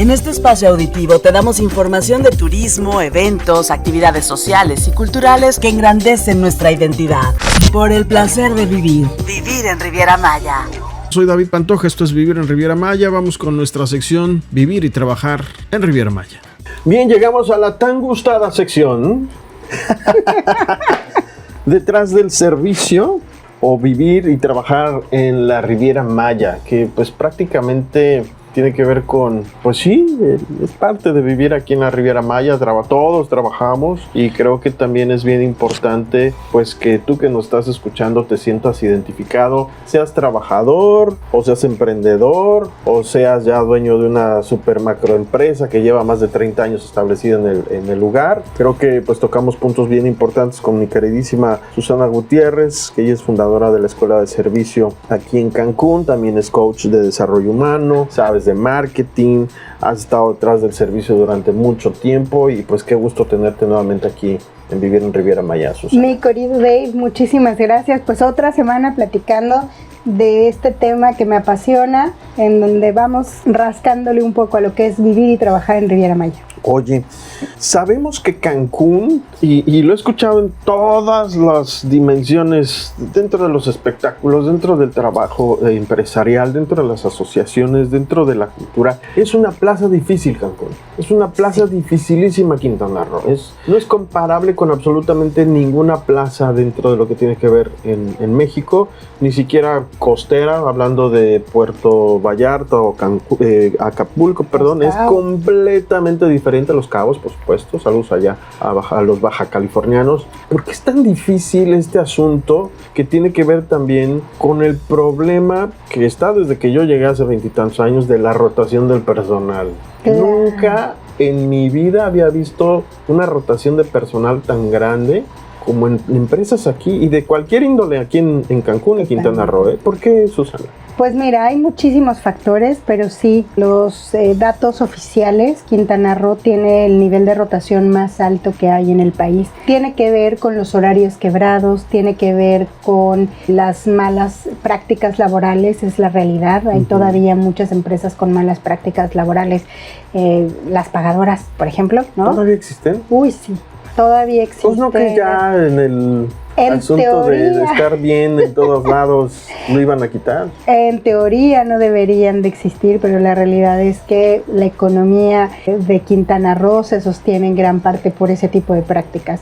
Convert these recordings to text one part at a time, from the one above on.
En este espacio auditivo te damos información de turismo, eventos, actividades sociales y culturales que engrandecen nuestra identidad. Por el placer de vivir. Vivir en Riviera Maya. Soy David Pantoja, esto es Vivir en Riviera Maya. Vamos con nuestra sección Vivir y Trabajar en Riviera Maya. Bien, llegamos a la tan gustada sección Detrás del servicio o Vivir y Trabajar en la Riviera Maya, que pues prácticamente tiene que ver con, pues sí, es parte de vivir aquí en la Riviera Maya. Todos trabajamos y creo que también es bien importante pues que tú que nos estás escuchando te sientas identificado, seas trabajador o seas emprendedor o seas ya dueño de una super macroempresa que lleva más de 30 años establecida en el lugar. Creo que pues tocamos puntos bien importantes con mi queridísima Susana Gutiérrez, que ella es fundadora de la Escuela de Servicio aquí en Cancún, también es coach de desarrollo humano, sabes de marketing, has estado detrás del servicio durante mucho tiempo y pues qué gusto tenerte nuevamente aquí en Vivir en Riviera Maya, Susana. Mi querido Dave, muchísimas gracias. Pues otra semana platicando de este tema que me apasiona, en donde vamos rascándole un poco a lo que es vivir y trabajar en Riviera Maya. Oye, sabemos que Cancún, y lo he escuchado en todas las dimensiones, dentro de los espectáculos, dentro del trabajo empresarial, dentro de las asociaciones, dentro de la cultura, es una plaza difícil Cancún, es una plaza dificilísima Quintana Roo, no es comparable con absolutamente ninguna plaza dentro de lo que tiene que ver en México, ni siquiera costera, hablando de Puerto Vallarta o Acapulco, perdón, es completamente diferente a Los Cabos, por supuesto. Saludos allá a los baja californianos. ¿Por qué es tan difícil este asunto que tiene que ver también con el problema que está desde que yo llegué hace 20 y tantos años de la rotación del personal? Nunca en mi vida había visto una rotación de personal tan grande como en empresas aquí y de cualquier índole aquí en Cancún y Quintana Roo. ¿Por qué, Susana? Pues mira, hay muchísimos factores, pero sí, los datos oficiales, Quintana Roo tiene el nivel de rotación más alto que hay en el país. Tiene que ver con los horarios quebrados, tiene que ver con las malas prácticas laborales, es la realidad. Hay todavía muchas empresas con malas prácticas laborales, las pagadoras, por ejemplo, ¿no? ¿Todavía existen? Uy, sí, todavía existen. Pues no que ya en el asunto teoría, de estar bien en todos lados lo iban a quitar. En teoría no deberían de existir, pero la realidad es que la economía de Quintana Roo se sostiene en gran parte por ese tipo de prácticas.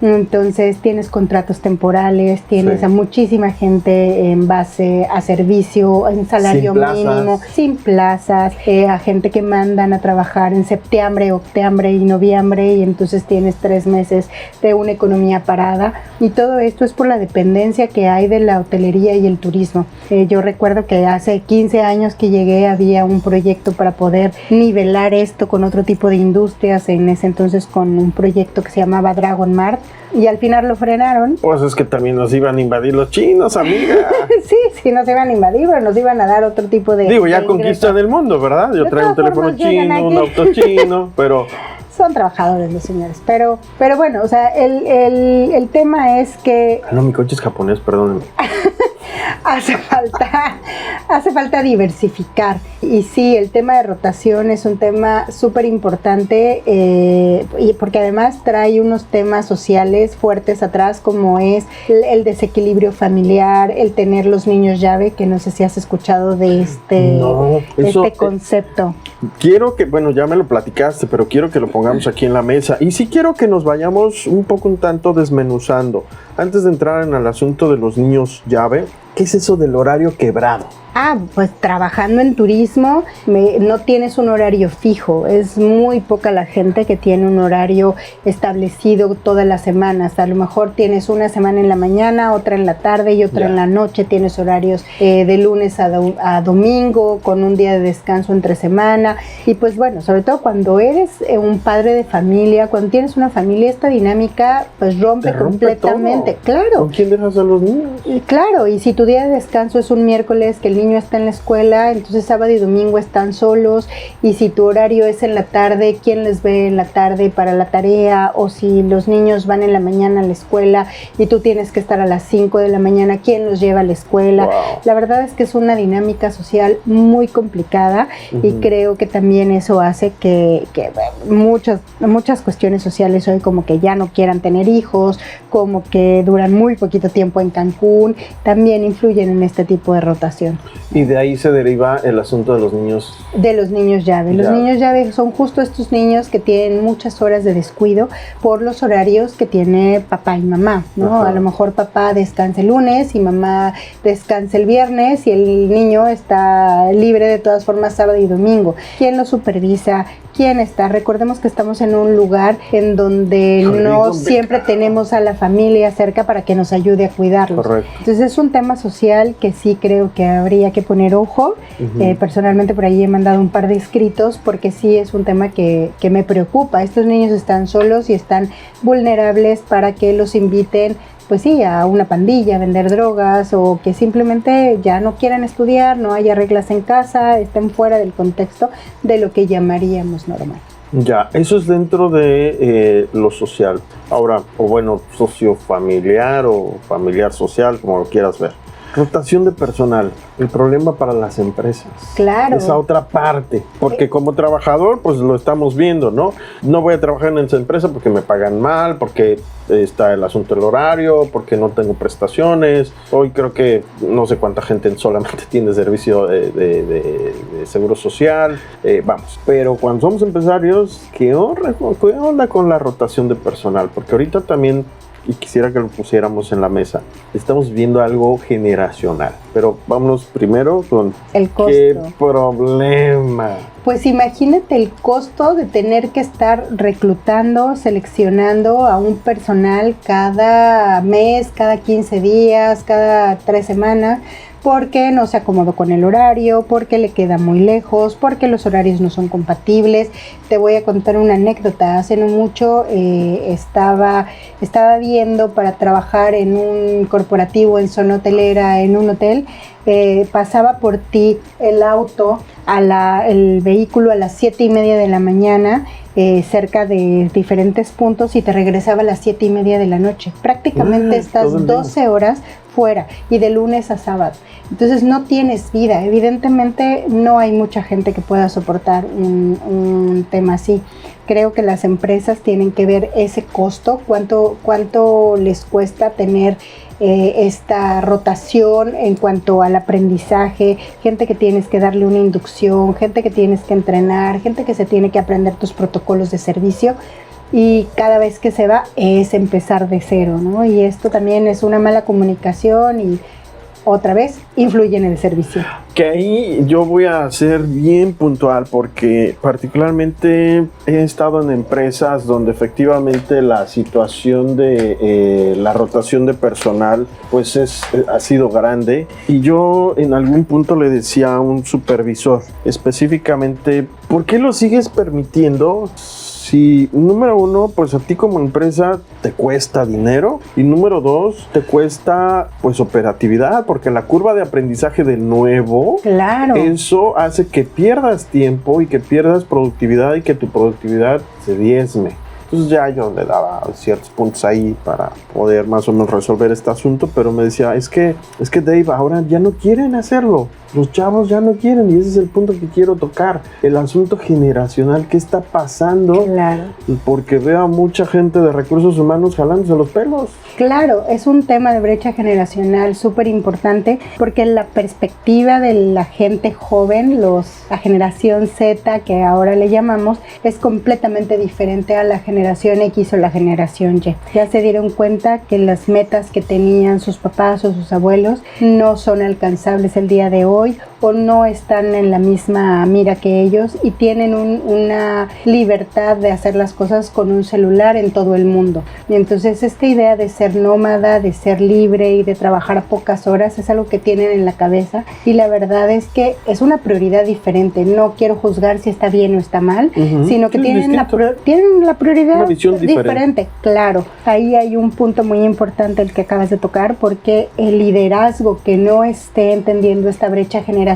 Entonces tienes contratos temporales, tienes a muchísima gente en base a servicio, en salario mínimo, sin plazas, a gente que mandan a trabajar en septiembre, octubre y noviembre, y entonces tienes 3 meses de una economía parada, y todo esto es por la dependencia que hay de la hotelería y el turismo. Yo recuerdo que hace 15 años que llegué había un proyecto para poder nivelar esto con otro tipo de industrias, en ese entonces con un proyecto que se llamaba Dragon Mart, y al final lo frenaron. Pues es que también nos iban a invadir los chinos, amiga. sí, nos iban a invadir, pero nos iban a dar otro tipo de... Digo, ya conquista del mundo, ¿verdad? Yo traigo un teléfono chino, un auto chino, pero... Son trabajadores los señores, pero bueno, o sea, el tema es que... Ah, no, mi coche es japonés, perdónenme. hace falta diversificar. Y sí, el tema de rotación es un tema súper importante, y porque además trae unos temas sociales fuertes atrás, como es el desequilibrio familiar, el tener los niños llave, que no sé si has escuchado de este concepto. Quiero que, bueno, ya me lo platicaste, pero quiero que lo pongamos aquí en la mesa. Y sí quiero que nos vayamos un tanto desmenuzando. Antes de entrar en el asunto de los niños llave, ¿qué es eso del horario quebrado? Pues trabajando en turismo no tienes un horario fijo, es muy poca la gente que tiene un horario establecido todas las semanas. A lo mejor tienes una semana en la mañana, otra en la tarde y otra en la noche, tienes horarios de lunes a domingo, con un día de descanso entre semana. Y pues bueno, sobre todo cuando eres un padre de familia, cuando tienes una familia, esta dinámica pues rompe completamente. Todo. Claro. ¿Con quién dejas a los niños? Claro, y si tu día de descanso es un miércoles, que el niño niño está en la escuela, entonces sábado y domingo están solos, y si tu horario es en la tarde, ¿quién les ve en la tarde para la tarea? O si los niños van en la mañana a la escuela y tú tienes que estar a las 5 de la mañana, ¿quién los lleva a la escuela? Wow. La verdad es que es una dinámica social muy complicada, y creo que también eso hace que muchas cuestiones sociales hoy como que ya no quieran tener hijos, como que duran muy poquito tiempo en Cancún, también influyen en este tipo de rotación. Y de ahí se deriva el asunto de los niños. De los niños llave. Los niños llave son justo estos niños que tienen muchas horas de descuido por los horarios que tiene papá y mamá, ¿no? Ajá. A lo mejor papá descansa el lunes y mamá descansa el viernes, y el niño está libre de todas formas sábado y domingo. ¿Quién lo supervisa? ¿Quién está? Recordemos que estamos en un lugar en donde no siempre tenemos a la familia cerca para que nos ayude a cuidarlos. Correcto. Entonces es un tema social que sí creo que habría que poner ojo. Personalmente por ahí he mandado un par de escritos, porque sí es un tema que me preocupa. Estos niños están solos y están vulnerables para que los inviten, pues sí, a una pandilla, a vender drogas, o que simplemente ya no quieran estudiar, no haya reglas en casa, estén fuera del contexto de lo que llamaríamos normal. Ya, eso es dentro de lo social. Ahora, o bueno, sociofamiliar o familiar social, como lo quieras ver. Rotación de personal, el problema para las empresas. Claro. Esa otra parte, porque como trabajador, pues lo estamos viendo, ¿no? No voy a trabajar en esa empresa porque me pagan mal, porque está el asunto del horario, porque no tengo prestaciones. Hoy creo que no sé cuánta gente solamente tiene servicio de seguro social. Vamos, pero cuando somos empresarios, ¿qué onda con la rotación de personal? Porque ahorita también, y quisiera que lo pusiéramos en la mesa, estamos viendo algo generacional. Pero vámonos primero con el costo. ¿Qué problema? Pues imagínate el costo de tener que estar reclutando, seleccionando a un personal cada mes, cada 15 días, cada 3 semanas, porque no se acomodó con el horario, porque le queda muy lejos, porque los horarios no son compatibles. Te voy a contar una anécdota. Hace no mucho estaba viendo para trabajar en un corporativo, en zona hotelera, en un hotel. Pasaba por ti el auto, el vehículo a las 7:30 de la mañana, cerca de diferentes puntos, y te regresaba a las 7:30 de la noche. Prácticamente estás 12 horas fuera, y de lunes a sábado. Entonces no tienes vida. Evidentemente no hay mucha gente que pueda soportar un tema así. Creo que las empresas tienen que ver ese costo, cuánto les cuesta tener esta rotación en cuanto al aprendizaje, gente que tienes que darle una inducción, gente que tienes que entrenar, gente que se tiene que aprender tus protocolos de servicio. Y cada vez que se va es empezar de cero, ¿no? Y esto también es una mala comunicación y otra vez influye en el servicio. Que ahí yo voy a ser bien puntual, porque particularmente he estado en empresas donde efectivamente la situación de la rotación de personal pues ha sido grande, y yo en algún punto le decía a un supervisor específicamente, ¿por qué lo sigues permitiendo? Si, número uno, pues a ti como empresa te cuesta dinero, y número dos, te cuesta pues operatividad, porque la curva de aprendizaje de nuevo, claro, eso hace que pierdas tiempo y que pierdas productividad y que tu productividad se diezme. Entonces ya yo le daba ciertos puntos ahí para poder más o menos resolver este asunto, pero me decía, es que Dave, ahora ya no quieren hacerlo. Los chavos ya no quieren, y ese es el punto que quiero tocar. El asunto generacional, ¿qué está pasando? Claro. Porque veo a mucha gente de recursos humanos jalándose los pelos. Claro, es un tema de brecha generacional súper importante, porque la perspectiva de la gente joven, la generación Z, que ahora le llamamos, es completamente diferente a la generación X o la generación Y. Ya se dieron cuenta que las metas que tenían sus papás o sus abuelos no son alcanzables el día de hoy, o no están en la misma mira que ellos y tienen una libertad de hacer las cosas con un celular en todo el mundo. Y entonces esta idea de ser nómada, de ser libre y de trabajar a pocas horas es algo que tienen en la cabeza, y la verdad es que es una prioridad diferente. No quiero juzgar si está bien o está mal, sino que tienen la prioridad una visión diferente. Claro, ahí hay un punto muy importante el que acabas de tocar, porque el liderazgo que no esté entendiendo esta brecha generacional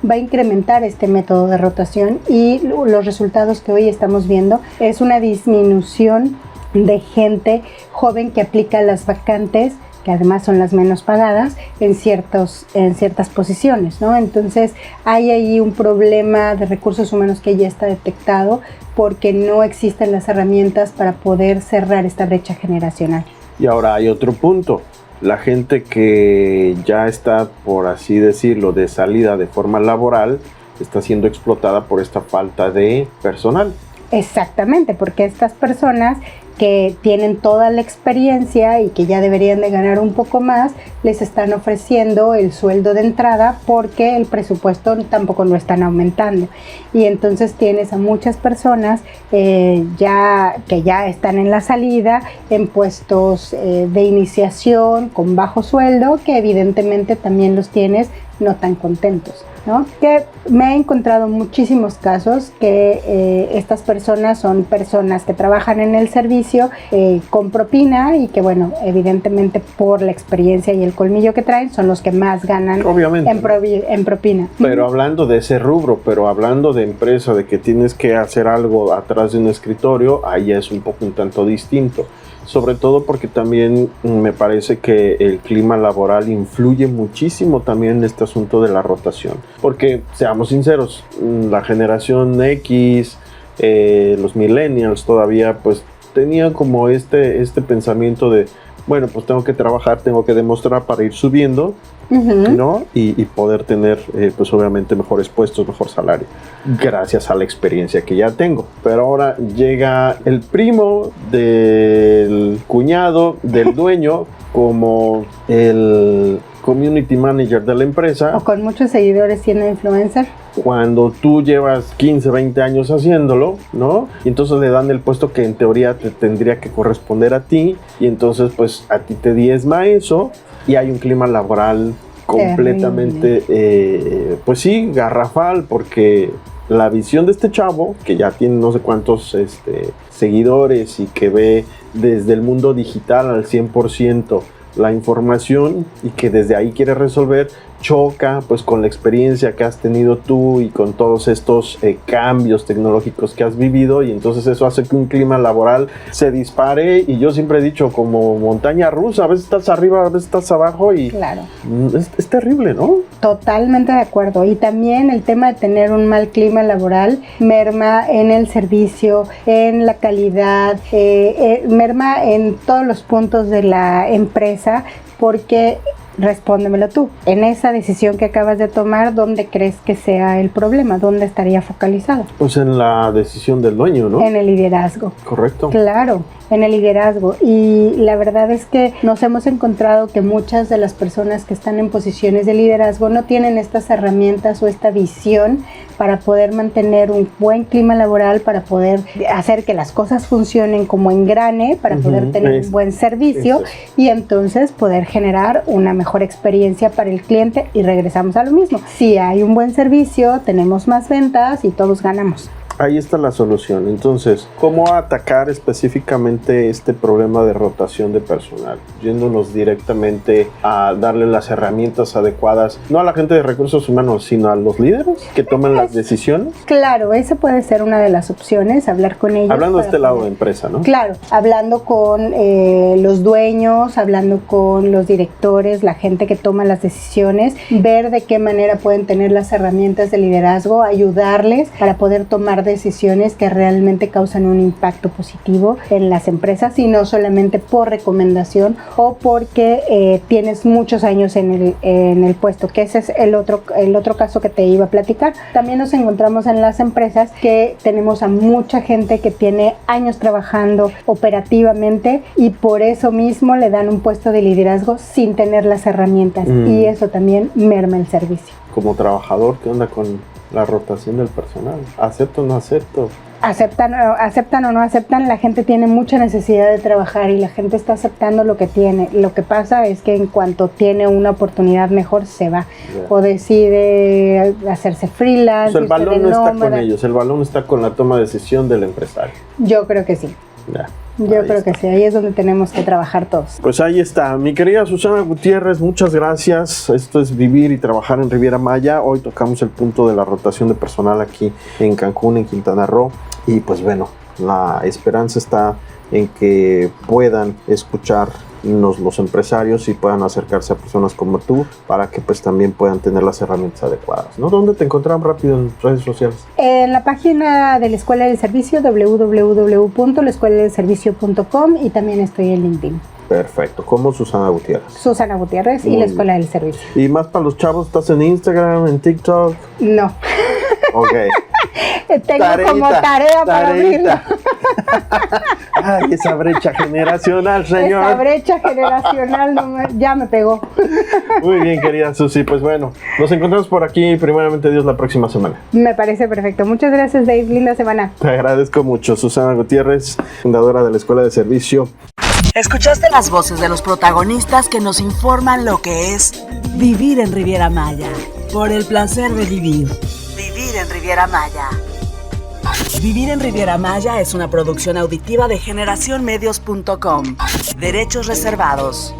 va a incrementar este método de rotación, y los resultados que hoy estamos viendo es una disminución de gente joven que aplica las vacantes, que además son las menos pagadas, en ciertas posiciones, ¿no? Entonces hay ahí un problema de recursos humanos que ya está detectado, porque no existen las herramientas para poder cerrar esta brecha generacional. Y ahora hay otro punto. La gente que ya está, por así decirlo, de salida de forma laboral, está siendo explotada por esta falta de personal. Exactamente, porque estas personas que tienen toda la experiencia y que ya deberían de ganar un poco más, les están ofreciendo el sueldo de entrada porque el presupuesto tampoco lo están aumentando. Y entonces tienes a muchas personas que ya están en la salida, en puestos de iniciación con bajo sueldo, que evidentemente también los tienes no tan contentos, ¿no? Que me he encontrado muchísimos casos que estas personas son personas que trabajan en el servicio con propina, y que bueno, evidentemente por la experiencia y el colmillo que traen son los que más ganan. Obviamente, en propina. Pero hablando de ese rubro, pero hablando de empresa, de que tienes que hacer algo atrás de un escritorio, ahí ya es un tanto distinto. Sobre todo porque también me parece que el clima laboral influye muchísimo también en este asunto de la rotación. Porque, seamos sinceros, la generación X, los millennials todavía pues tenían como este pensamiento de, bueno, pues tengo que trabajar, tengo que demostrar para ir subiendo, ¿no? Y poder tener, pues obviamente, mejores puestos, mejor salario, gracias a la experiencia que ya tengo. Pero ahora llega el primo del cuñado del dueño como el community manager de la empresa. O con muchos seguidores siendo influencer. Cuando tú llevas 15, 20 años haciéndolo, ¿no? Y entonces le dan el puesto que en teoría te tendría que corresponder a ti, y entonces pues a ti te diezma eso, y hay un clima laboral completamente, pues sí, garrafal, porque la visión de este chavo, que ya tiene no sé cuántos seguidores y que ve desde el mundo digital al 100% la información, y que desde ahí quiere resolver, choca pues con la experiencia que has tenido tú y con todos estos cambios tecnológicos que has vivido, y entonces eso hace que un clima laboral se dispare. Y yo siempre he dicho, como montaña rusa, a veces estás arriba, a veces estás abajo, y claro, es terrible, ¿no? Totalmente de acuerdo. Y también el tema de tener un mal clima laboral merma en el servicio, en la calidad, merma en todos los puntos de la empresa, porque respóndemelo tú, en esa decisión que acabas de tomar, ¿dónde crees que sea el problema? ¿Dónde estaría focalizado? Pues en la decisión del dueño, ¿no? En el liderazgo. Correcto. Claro, en el liderazgo. Y la verdad es que nos hemos encontrado que muchas de las personas que están en posiciones de liderazgo no tienen estas herramientas o esta visión para poder mantener un buen clima laboral, para poder hacer que las cosas funcionen como engrane, para poder tener un buen servicio y entonces poder generar una mejor experiencia para el cliente. Y regresamos a lo mismo. Si hay un buen servicio, tenemos más ventas y todos ganamos. Ahí está la solución. Entonces, ¿cómo atacar específicamente este problema de rotación de personal? Yéndonos directamente a darle las herramientas adecuadas, no a la gente de recursos humanos, sino a los líderes que toman las decisiones. Claro, esa puede ser una de las opciones, hablar con ellos. Hablando de este lado de empresa, ¿no? Claro, hablando con los dueños, hablando con los directores, la gente que toma las decisiones, ver de qué manera pueden tener las herramientas de liderazgo, ayudarles para poder tomar decisiones que realmente causan un impacto positivo en las empresas, y no solamente por recomendación o porque tienes muchos años en el puesto, que ese es el otro caso que te iba a platicar. También nos encontramos en las empresas que tenemos a mucha gente que tiene años trabajando operativamente y por eso mismo le dan un puesto de liderazgo sin tener las herramientas, y eso también merma el servicio. como trabajador, ¿qué onda con la rotación del personal? ¿Acepto o no acepto? Aceptan o no aceptan, la gente tiene mucha necesidad de trabajar y la gente está aceptando lo que tiene. Lo que pasa es que en cuanto tiene una oportunidad mejor se va o decide hacerse freelance. El balón no está con ellos, el balón está con la toma de decisión del empresario. Yo creo que sí. Yo creo que sí, ahí es donde tenemos que trabajar todos. Pues ahí está, mi querida Susana Gutiérrez, muchas gracias. Esto es Vivir y Trabajar en Riviera Maya. Hoy tocamos el punto de la rotación de personal aquí en Cancún, en Quintana Roo. Y pues bueno, la esperanza está en que puedan escucharnos los empresarios y puedan acercarse a personas como tú para que pues también puedan tener las herramientas adecuadas, ¿no? ¿Dónde te encontramos rápido en redes sociales? En la página de la Escuela del Servicio, www.laescueladelservicio.com, y también estoy en LinkedIn. Perfecto, como Susana Gutiérrez. Susana Gutiérrez y la Escuela del Servicio. Y más para los chavos, ¿estás en Instagram, en TikTok? No. Ok. Tengo como tarea para abrirlo. Ay, esa brecha generacional, señor. Esa brecha generacional ya me pegó. Muy bien, querida Susi. Pues bueno, nos encontramos por aquí, primeramente Dios, la próxima semana. Me parece perfecto. Muchas gracias, Dave. Linda semana. Te agradezco mucho. Susana Gutiérrez, fundadora de la Escuela de Servicio. Escuchaste las voces de los protagonistas que nos informan lo que es vivir en Riviera Maya. Por el placer de vivir. Vivir en Riviera Maya. Vivir en Riviera Maya es una producción auditiva de generacionmedios.com. Derechos reservados.